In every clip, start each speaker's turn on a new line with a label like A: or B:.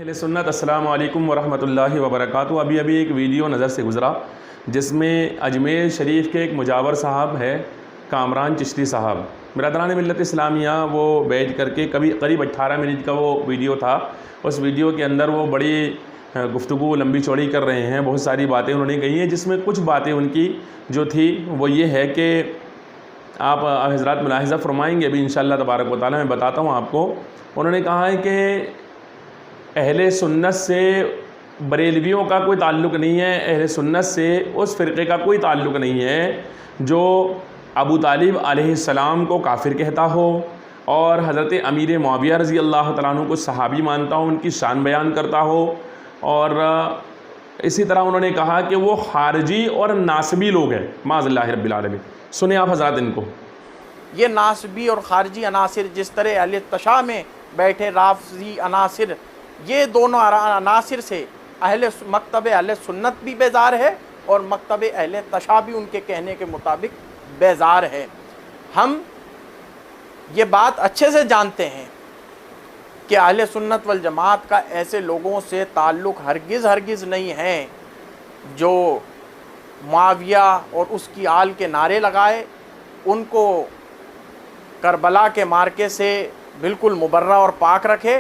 A: اہل سنت السلام علیکم ورحمۃ اللہ وبرکاتہ۔ ابھی ایک ویڈیو نظر سے گزرا جس میں اجمیر شریف کے ایک مجاور صاحب ہے کامران چشتی صاحب، برادران ملت اسلامیہ، وہ بیٹھ کر کے قریب 18 منٹ کا وہ ویڈیو تھا۔ اس ویڈیو کے اندر وہ بڑی گفتگو لمبی چوڑی کر رہے ہیں، بہت ساری باتیں انہوں نے کہی ہیں، جس میں کچھ باتیں ان کی جو تھی وہ یہ ہے کہ آپ حضرات ملاحظہ فرمائیں گے ابھی انشاءاللہ تبارک و تعالیٰ، میں بتاتا ہوں آپ کو۔ انہوں نے کہا ہے کہ اہل سنت سے بریلویوں کا کوئی تعلق نہیں ہے، اہل سنت سے اس فرقے کا کوئی تعلق نہیں ہے جو ابو طالب علیہ السلام کو کافر کہتا ہو اور حضرت امیر معاویہ رضی اللہ تعالیٰ عنہ کو صحابی مانتا ہو، ان کی شان بیان کرتا ہو، اور اسی طرح انہوں نے کہا کہ وہ خارجی اور ناسبی لوگ ہیں معاذ اللہ رب العالمین۔ سنیں آپ حضرات ان کو۔
B: یہ ناسبی اور خارجی عناصر جس طرح اہل تشیع میں بیٹھے رافضی عناصر، یہ دونوں عناصر سے مکتب اہل سنت بھی بیزار ہے اور مکتب اہل تشیع بھی ان کے کہنے کے مطابق بیزار ہے۔ ہم یہ بات اچھے سے جانتے ہیں کہ اہل سنت والجماعت کا ایسے لوگوں سے تعلق ہرگز نہیں ہے جو معاویہ اور اس کی آل کے نعرے لگائے، ان کو کربلا کے مارکے سے بالکل مبرہ اور پاک رکھے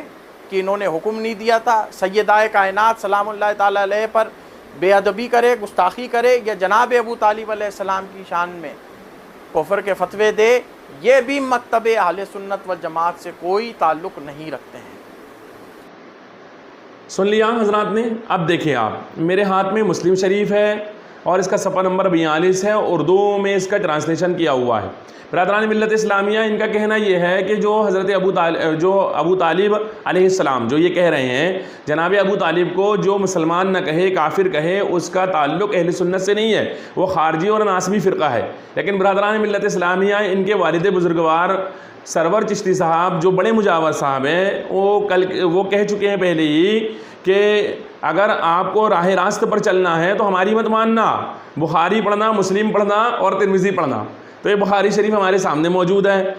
B: کہ انہوں نے حکم نہیں دیا تھا، سیدہ کائنات سلام اللہ تعالیٰ علیہ پر بے ادبی کرے، گستاخی کرے، یا جناب ابو طالب علیہ السلام کی شان میں کفر کے فتوے دے، یہ بھی مکتب اہل سنت والجماعت سے کوئی تعلق نہیں رکھتے ہیں۔
A: سن لیا حضرات نے؟ اب دیکھیں آپ، میرے ہاتھ میں مسلم شریف ہے اور اس کا صفحہ نمبر 42 ہے، اردو میں اس کا ٹرانسلیشن کیا ہوا ہے۔ برادران ملت اسلامیہ، ان کا کہنا یہ ہے کہ جو حضرت ابو طالب علیہ السلام جو یہ کہہ رہے ہیں، جناب ابو طالب کو جو مسلمان نہ کہے، کافر کہے، اس کا تعلق اہل سنت سے نہیں ہے، وہ خارجی اور ناسبی فرقہ ہے۔ لیکن برادران ملت اسلامیہ، ان کے والد بزرگوار سرور چشتی صاحب جو بڑے مجاور صاحب ہیں، وہ کہہ چکے ہیں پہلے ہی کہ اگر آپ کو راہ راست پر چلنا ہے تو ہماری مت ماننا، بخاری پڑھنا، مسلم پڑھنا اور ترمذی پڑھنا۔ تو یہ بخاری شریف ہمارے سامنے موجود ہے،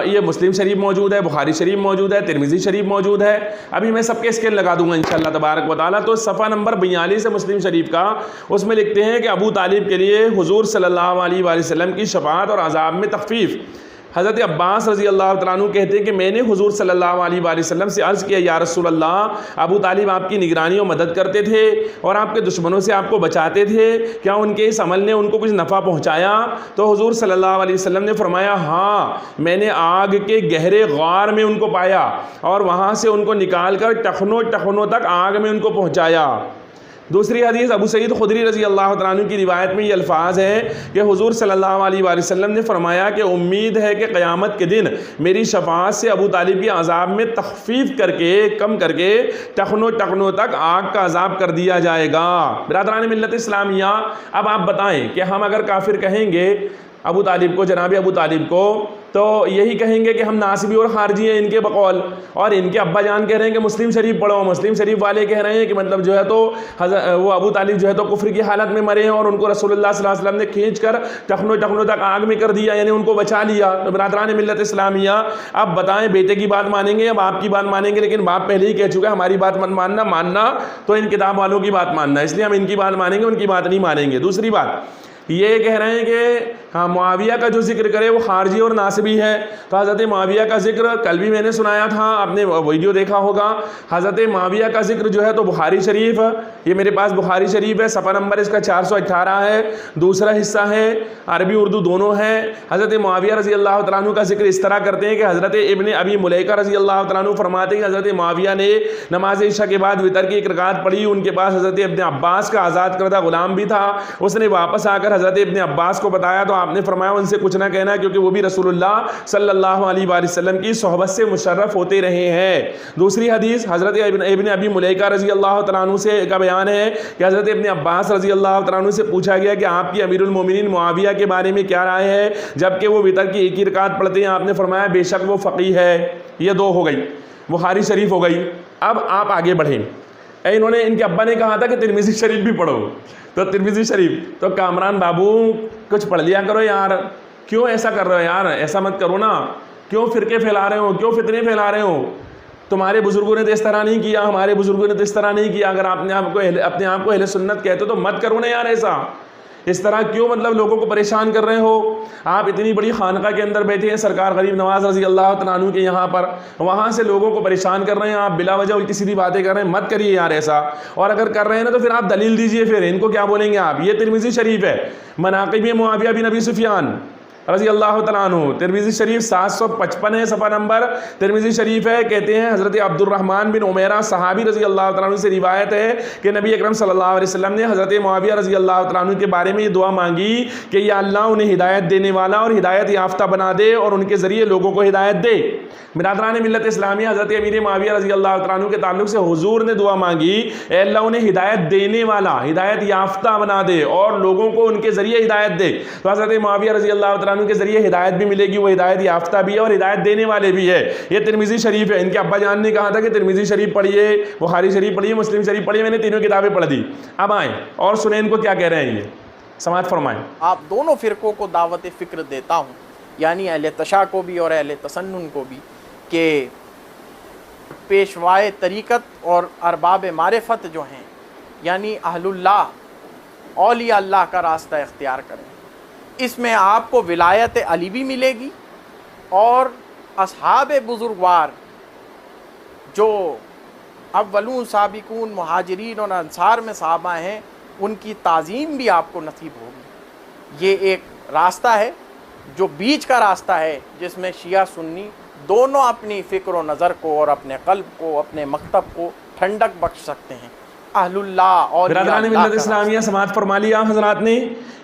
A: یہ مسلم شریف موجود ہے، بخاری شریف موجود ہے، ترمذی شریف موجود ہے۔ ابھی میں سب کے اسکیل لگا دوں گا انشاءاللہ تبارک و تعالیٰ۔ تو صفحہ نمبر 42 ہے مسلم شریف کا، اس میں لکھتے ہیں کہ ابو طالب کے لیے حضور صلی اللہ علیہ وآلہ وسلم کی شفاعت اور عذاب میں تخفیف۔ حضرت عباس رضی اللہ تعالیٰ عنہ کہتے ہیں کہ میں نے حضور صلی اللہ علیہ وآلہ وسلم سے عرض کیا، یا رسول اللہ، ابو طالب آپ کی نگرانی و مدد کرتے تھے اور آپ کے دشمنوں سے آپ کو بچاتے تھے، کیا ان کے اس عمل نے ان کو کچھ نفع پہنچایا؟ تو حضور صلی اللہ علیہ وسلم نے فرمایا، ہاں، میں نے آگ کے گہرے غار میں ان کو پایا اور وہاں سے ان کو نکال کر ٹخنوں تک آگ میں ان کو پہنچایا۔ دوسری حدیث ابو سعید خدری رضی اللہ تعالیٰ عنہ کی روایت میں یہ الفاظ ہے کہ حضور صلی اللہ علیہ وآلہ وسلم نے فرمایا کہ امید ہے کہ قیامت کے دن میری شفاعت سے ابو طالب کی عذاب میں تخفیف کر کے، کم کر کے ٹخنوں تک آگ کا عذاب کر دیا جائے گا۔ برادران ملت اسلامیہ، اب آپ بتائیں کہ ہم اگر کافر کہیں گے ابو طالب کو، جناب ابو طالب کو، تو یہی کہیں گے کہ ہم ناسبی اور خارجی ہیں ان کے بقول، اور ان کے ابا جان کہہ رہے ہیں کہ مسلم شریف پڑھو، مسلم شریف والے کہہ رہے ہیں کہ مطلب جو ہے تو وہ ابو طالب جو ہے تو کفر کی حالت میں مرے ہیں اور ان کو رسول اللہ صلی اللہ علیہ وسلم نے کھینچ کر ٹخنوں تک آگ میں کر دیا، یعنی ان کو بچا لیا۔ تو برادران ملت اسلامیہ، اب بتائیں بیٹے کی بات مانیں گے یا باپ کی بات مانیں گے؟ لیکن باپ پہلے ہی کہہ چکا ہے ہماری بات مت ماننا تو ان کتاب والوں کی بات ماننا، اس لیے ہم ان کی بات مانیں گے، ان کی بات نہیں مانیں گے۔ دوسری بات یہ کہہ رہے ہیں کہ ہاں معاویہ کا جو ذکر کرے وہ خارجی اور ناسبی ہے، تو حضرت معاویہ کا ذکر کل بھی میں نے سنایا تھا، آپ نے ویڈیو دیکھا ہوگا۔ حضرت معاویہ کا ذکر جو ہے تو بخاری شریف، یہ میرے پاس بخاری شریف ہے، صفحہ نمبر اس کا 418 ہے، دوسرا حصہ ہے، عربی اردو دونوں ہے۔ حضرت معاویہ رضی اللہ تعالیٰ عنہ کا ذکر اس طرح کرتے ہیں کہ حضرت ابن ابی ملیکہ رضی اللہ تعالیٰ عنہ فرماتے ہیں کہ حضرت معاویہ نے نماز عشاء کے بعد وتر کی ایک رکعت پڑھی، ان کے پاس حضرت ابن عباس کا آزاد کردہ غلام بھی تھا، اس نے واپس آ کر حضرت ابن عباس کو بتایا تو آپ نے فرمایا ان سے کچھ نہ کہنا کیونکہ وہ بھی رسول اللہ صلی اللہ علیہ وآلہ وسلم کی صحبت سے مشرف ہوتے رہے ہیں۔ دوسری حدیث حضرت ابن ابی ملیکہ رضی اللہ تعالیٰ عنہ سے کا بیان ہے کہ حضرت ابن عباس رضی اللہ تعالیٰ عنہ سے پوچھا گیا کہ آپ کی امیر المومنین معاویہ کے بارے میں کیا رائے ہے جبکہ وہ وتر کی ایک ہی رکعت پڑھتے ہیں؟ آپ نے فرمایا بے شک وہ فقیہ ہے۔ یہ دو ہو گئی، بخاری شریف ہو گئی۔ اب آپ آگے بڑھیں، انہوں نے، ان کے ابا نے کہا تھا کہ ترمذی شریف بھی پڑھو، تو ترمذی شریف تو کامران بابو کچھ پڑھ لیا کرو یار، کیوں ایسا کر رہے ہو یار؟ ایسا مت کرو نا، کیوں فرقے پھیلا رہے ہو، کیوں فتنے پھیلا رہے ہو؟ تمہارے بزرگوں نے تو اس طرح نہیں کیا، ہمارے بزرگوں نے تو اس طرح نہیں کیا، اگر آپ نے اپنے آپ کو اہل سنت کہتے ہو تو مت کرو نا یار ایسا، اس طرح کیوں مطلب لوگوں کو پریشان کر رہے ہو؟ آپ اتنی بڑی خانقاہ کے اندر بیٹھے ہیں سرکار غریب نواز رضی اللہ تعالیٰ عنہ کے یہاں پر، وہاں سے لوگوں کو پریشان کر رہے ہیں، آپ بلا وجہ الٹی سیدھی باتیں کر رہے ہیں، مت کریے یار ایسا، اور اگر کر رہے ہیں نا تو پھر آپ دلیل دیجئے، پھر ان کو کیا بولیں گے آپ؟ یہ ترمذی شریف ہے، مناقب معاویہ بن ابی سفیان رضی اللہ تعالیٰ عنہ، ترمذی شریف 755 ہے صفحہ نمبر، ترمذی شریف ہے، کہتے ہیں حضرت عبد الرحمن بن عمیرہ صحابی رضی اللہ تعالیٰ عنہ سے روایت ہے کہ نبی اکرم صلی اللہ علیہ وسلم نے حضرت معاویہ رضی اللہ تعالیٰ عنہ کے بارے میں یہ دعا مانگی کہ یا اللہ انہیں ہدایت دینے والا اور ہدایت یافتہ بنا دے اور ان کے ذریعے لوگوں کو ہدایت دے۔ برادران ملت اسلامیہ، حضرت امیر معاویہ رضی اللہ تعالیٰ عنہ کے تعلق سے حضور نے دعا مانگی اے اللہ انہیں ہدایت دینے والا، ہدایت یافتہ بنا دے اور لوگوں کو ان کے ذریعے ہدایت دے۔ تو حضرت معاویہ رضی اللہ تعالیٰ عنہ کے ذریعے ہدایت بھی ملے گی، وہ ہدایت یافتہ بھی ہے اور ہدایت دینے والے بھی ہے۔ یہ ترمذی شریف ہے، ان کے ابا جان نے کہا تھا کہ ترمذی شریف پڑھیے، بخاری شریف پڑھیے، مسلم شریف پڑھیے، میں نے تینوں کتابیں پڑھ دی۔ اب آئیں اور سنیں ان کو کیا کہہ رہے ہیں، یہ سماعت فرمائیں۔
B: آپ دونوں فرقوں کو دعوت فکر دیتا ہوں، یعنی اہل تشیع کو بھی اور اہل تسنن کو بھی، کہ پیشوائے طریقت اور ارباب معرفت جو ہیں، یعنی اہل اللہ، اولیاء اللہ کا راستہ اختیار کریں۔ اس میں آپ کو ولایت علی بھی ملے گی اور اصحاب بزرگوار جو اولون سابقون مہاجرین اور انصار میں صحابہ ہیں، ان کی تعظیم بھی آپ کو نصیب ہوگی۔ یہ ایک راستہ ہے جو بیچ کا راستہ ہے، جس میں شیعہ سنی دونوں اپنی فکر و نظر کو اور اپنے قلب کو، اپنے مکتب کو ٹھنڈک بخش سکتے ہیں۔ اہل اللہ اور
A: برادران ملت اسلامیہ، سماعت فرما لیا حضرات نے،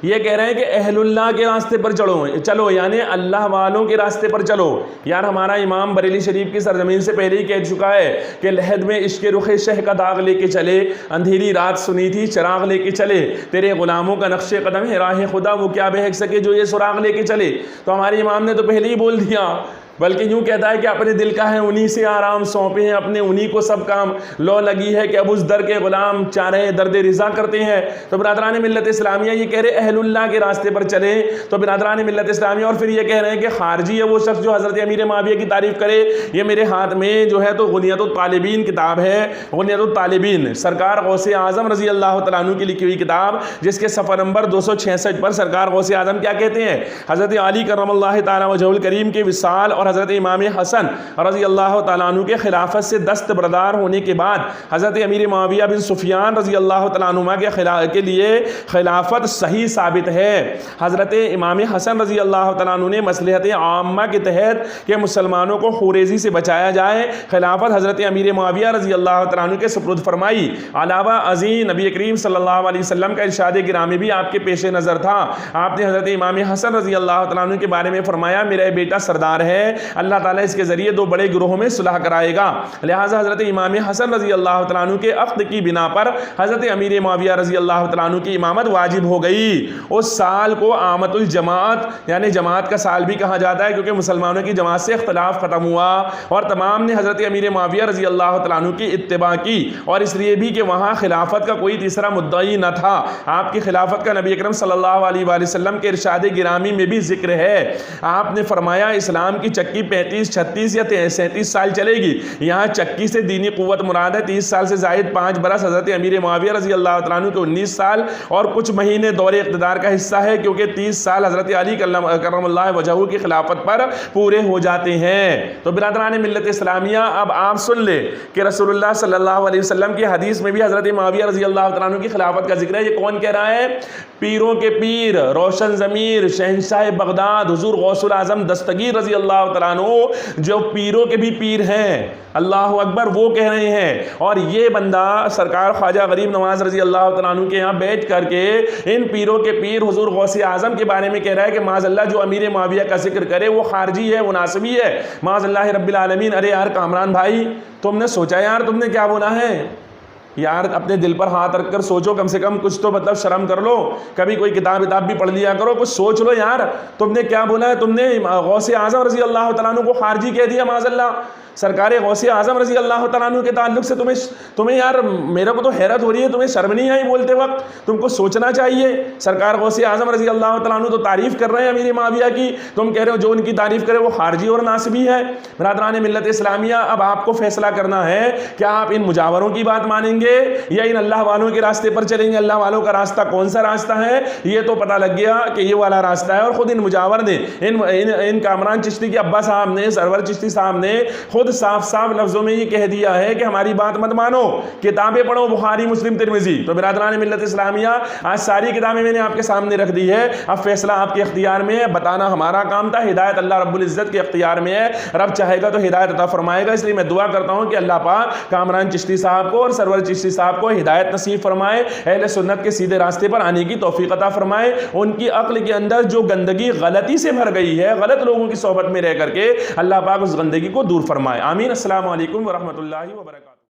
A: یہ کہہ رہے ہیں کہ اہل اللہ کے راستے پر چلو، یعنی اللہ والوں کے راستے پر چلو۔ یار ہمارا امام بریلی شریف کی سرزمین سے پہلے ہی کہہ چکا ہے کہ لحد میں عشق رخ شہ کا داغ لے کے چلے، اندھیری رات سنی تھی چراغ لے کے چلے، تیرے غلاموں کا نقش قدم ہے راہ خدا، وہ کیا بہک سکے جو یہ سراغ لے کے چلے۔ تو ہمارے امام نے تو پہلے ہی بول دیا، بلکہ یوں کہتا ہے کہ اپنے دل کا ہے انہی سے آرام سونپے ہیں، اپنے انہی کو سب کام لو لگی ہے کہ اب اس در کے غلام چارے درد رضا کرتے ہیں۔ تو برادران ملت اسلامیہ یہ کہہ رہے اہل اللہ کے راستے پر چلیں۔ تو برادران ملت اسلامیہ اور پھر یہ کہہ رہے ہیں کہ خارجی ہے وہ شخص جو حضرت امیر معاویہ کی تعریف کرے۔ یہ میرے ہاتھ میں جو ہے تو غنیۃ الطالبین کتاب ہے، غنیۃ الطالبین سرکار غوث اعظم رضی اللہ تعالیٰ عنہ کی لکھی ہوئی کتاب، جس کے صفحہ نمبر 266 پر سرکار غوث اعظم کیا کہتے ہیں؟ حضرت علی کرم اللہ تعالیٰ وجہہ الکریم کے وصال اور حضرت امام حسن رضی اللہ تعالیٰ عنہ کے خلافت سے دستبردار ہونے کے بعد حضرت امیر معاویہ بن سفیان رضی اللہ تعالیٰ عنہ کے لیے خلافت صحیح ثابت ہے۔ حضرت امام حسن رضی اللہ تعالیٰ عنہ نے مصلحت عامہ کے تحت کہ مسلمانوں کو خوریزی سے بچایا جائے، خلافت حضرت امیر معاویہ رضی اللہ تعالیٰ عنہ کے سپرد فرمائی۔ علاوہ ازیں نبی کریم صلی اللہ علیہ وسلم کا ارشاد گرامی بھی آپ کے پیش نظر تھا۔ آپ نے حضرت امام حسن رضی اللہ تعالیٰ عنہ کے بارے میں فرمایا میرا بیٹا سردار ہے، اللہ تعالیٰ اس کے ذریعے دو بڑے گروہوں میں صلح کرائے گا۔ لہٰذا حضرت امام حسن رضی اللہ تعالیٰ عنہ کے عقد کی بنا پر حضرت امیر معاویہ رضی اللہ تعالیٰ عنہ کی امامت واجب ہو گئی۔ اس سال کو آمت الجماعت یعنی جماعت کا سال بھی کہا جاتا ہے، کیونکہ مسلمانوں کی جماعت سے اختلاف ختم ہوا اور تمام نے حضرت امیر معاویہ رضی اللہ تعالیٰ عنہ کی اتباع کی، اور اس لیے بھی کہ وہاں خلافت کا کوئی تیسرا مدعی نہ تھا۔ آپ کی خلافت کا نبی اکرم صلی اللہ علیہ وآلہ وسلم کے ارشاد گرامی میں بھی ذکر ہے۔ آپ نے فرمایا اسلام کی چکی 35 36 یا 37 سال چلے گی۔ یہاں چکی سے دینی قوت مراد ہے، 30 سال سے زائد 5 برس حضرت امیر معاویہ رضی اللہ تعالیٰ عنہ کے 19 سال اور کچھ مہینے دور اقتدار کا حصہ ہے، کیونکہ 30 سال حضرت علی کرم اللہ وجہہ کی خلافت پر پورے ہو جاتے ہیں۔ تو برادران ملت اسلامیہ اب آپ سن لیں کہ رسول اللہ صلی اللہ علیہ وسلم کی حدیث میں بھی حضرت معاویہ رضی اللہ تعالیٰ عنہ کی خلافت کا ذکر ہے۔ یہ کون کہہ رہا ہے؟ پیروں کے پیر، روشن ضمیر، شہنشاہ بغداد حضور غوث العظم دستگیر رضی اللہ تعالیٰ عنہ، جو پیروں کے بھی پیر ہیں، اللہ اکبر، وہ کہہ رہے ہیں۔ اور یہ بندہ سرکار خواجہ غریب نواز رضی اللہ تعالیٰ عنہ کے یہاں بیٹھ کر کے ان پیروں کے پیر حضور غوث اعظم کے بارے میں کہہ رہا ہے کہ معاذ اللہ جو امیر معاویہ کا ذکر کرے وہ خارجی ہے، وہ ناصبی ہے، معاذ اللہ رب العالمین۔ ارے یار کامران بھائی، تم نے سوچا یار تم نے کیا بولا ہے؟ یار اپنے دل پر ہاتھ رکھ کر سوچو، کم سے کم کچھ تو مطلب شرم کر لو، کبھی کوئی کتاب بھی پڑھ لیا کرو، کچھ سوچ لو یار، تم نے کیا بولا ہے؟ تم نے غوث اعظم رضی اللہ تعالیٰ عنہ کو خارجی کہہ دیا معاذ اللہ، سرکار غوث اعظم رضی اللہ تعالیٰ عنہ کے تعلق سے تمہیں یار میرے کو تو حیرت ہو رہی ہے، تمہیں شرم نہیں آئی بولتے وقت؟ تم کو سوچنا چاہیے۔ سرکار غوث اعظم رضی اللہ تعالیٰ عنہ تو تعریف کر رہے ہیں امیر معاویہ کی، تم کہہ رہے ہو جو ان کی تعریف کرے وہ خارجی اور ناصبی ہے۔ برادران ملت اسلامیہ، اب آپ کو فیصلہ کرنا ہے کہ آپ ان مجاوروں کی بات مانیں گے یا ان اللہ والوں کے راستے پر چلیں گے۔ اللہ والوں کا راستہ کون سا راستہ ہے یہ تو پتہ لگ گیا کہ یہ والا راستہ ہے، اور خود ان مجاور نے، ان کامران چشتی کے ابا صاحب نے، سرور چشتی صاحب نے خود صاف لفظوں میں یہ کہہ دیا ہے کہ ہماری بات مت مانو، کتابیں پڑھو، بخاری، مسلم، ترمذی۔ تو برادران ملت اسلامیہ، آج ساری کتابیں میں نے آپ کے سامنے رکھ دی ہے، اب فیصلہ آپ کے اختیار میں ہے، بتانا ہمارا کام تھا، ہدایت اللہ رب العزت کے اختیار میں ہے، رب چاہے گا تو ہدایت عطا فرمائے گا۔ اس لیے میں دعا کرتا ہوں کہ اللہ پاک کامران چشتی صاحب کو اور سرور چشتی صاحب کو ہدایت نصیب فرمائے، اہل سنت کے سیدھے راستے پر آنے کی توفیق عطا فرمائے، ان کی عقل کے اندر جو گندگی غلطی سے بھر گئی ہے، غلط لوگوں کی صحبت میں رہ کر کے، اللہ پاک اس گندگی کو دور فرمائے، آمین۔ السلام علیکم ورحمۃ اللہ وبرکاتہ۔